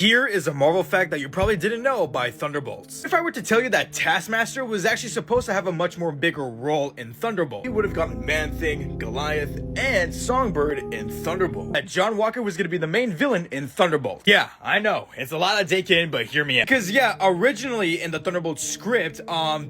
Here is a Marvel fact that you probably didn't know by Thunderbolts. If I were to tell you that Taskmaster was actually supposed to have a much more bigger role in Thunderbolt, you would have gotten Man-Thing, Goliath, and Songbird in Thunderbolt. That John Walker was going to be the main villain in Thunderbolt. Yeah, I know, it's a lot to take in, but hear me out. Because yeah, originally in the Thunderbolt script,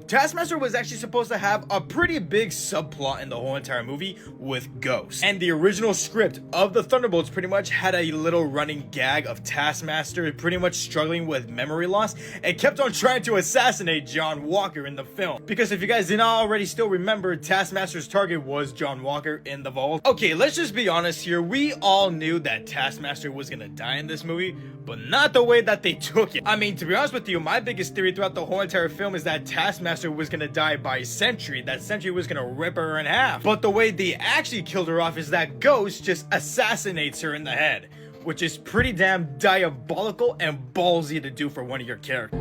Taskmaster was actually supposed to have a pretty big subplot in the whole entire movie with Ghost. And the original script of the Thunderbolts pretty much had a little running gag of Taskmaster pretty much struggling with memory loss and kept on trying to assassinate John Walker in the film. Because if you guys did not already still remember, Taskmaster's target was John Walker in the vault. Okay, let's just be honest here. We all knew that Taskmaster was gonna die in this movie, but not the way that they took it. I mean, to be honest with you, my biggest theory throughout the whole entire film is that Taskmaster was gonna die by Sentry, that Sentry was gonna rip her in half. But the way they actually killed her off is that Ghost just assassinates her in the head, which is pretty damn diabolical and ballsy to do for one of your characters.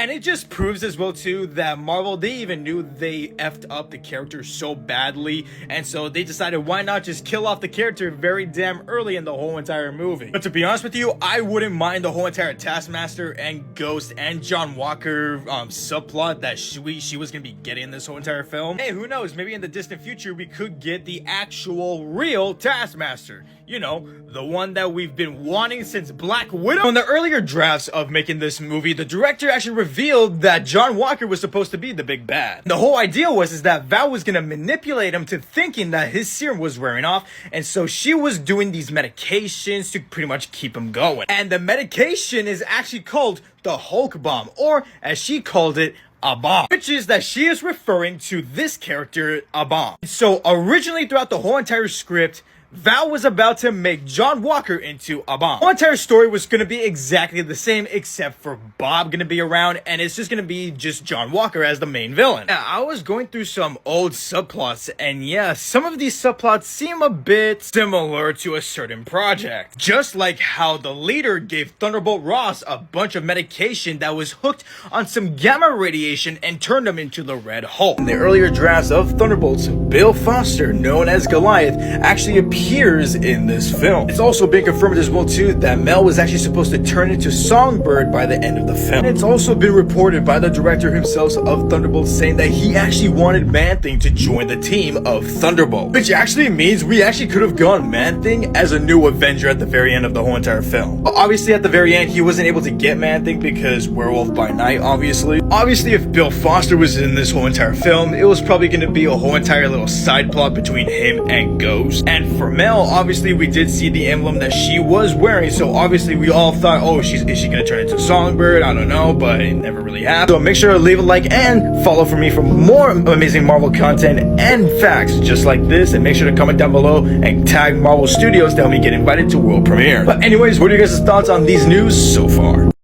And it just proves as well too that Marvel, they even knew they effed up the character so badly, and so they decided why not just kill off the character very damn early in the whole entire movie. But to be honest with you, I wouldn't mind the whole entire Taskmaster and Ghost and John Walker subplot that she was gonna be getting in this whole entire film. Hey, who knows, maybe in the distant future we could get the actual real Taskmaster. You know, the one that we've been wanting since Black Widow. In the earlier drafts of making this movie, the director actually revealed that John Walker was supposed to be the big bad. The whole idea was that Val was gonna manipulate him to thinking that his serum was wearing off, and so she was doing these medications to pretty much keep him going. And the medication is actually called the Hulk Bomb, or as she called it, a bomb, which is that she is referring to this character, a bomb. So originally throughout the whole entire script, Val was about to make John Walker into a bomb. The whole entire story was going to be exactly the same, except for Bob going to be around, and it's just going to be just John Walker as the main villain. Now, I was going through some old subplots, and yeah, some of these subplots seem a bit similar to a certain project. Just like how the leader gave Thunderbolt Ross a bunch of medication that was hooked on some gamma radiation and turned him into the Red Hulk. In the earlier drafts of Thunderbolts, Bill Foster, known as Goliath, actually appeared in this film. It's also been confirmed as well too that Mel was actually supposed to turn into Songbird by the end of the film. And it's also been reported by the director himself of Thunderbolts saying that he actually wanted Man-Thing to join the team of Thunderbolt, which actually means we actually could have gone Man-Thing as a new Avenger at the very end of the whole entire film. But obviously at the very end he wasn't able to get Man-Thing because Werewolf by Night, obviously. Obviously if Bill Foster was in this whole entire film, it was probably going to be a whole entire little side plot between him and Ghost. And for Mel, obviously we did see the emblem that she was wearing, so obviously we all thought, oh, is she gonna turn into Songbird? I don't know, but it never really happened. So make sure to leave a like and follow for me for more amazing Marvel content and facts just like this, and make sure to comment down below and tag Marvel Studios to help me get invited to world premiere. But anyways, what are your guys' thoughts on these news so far?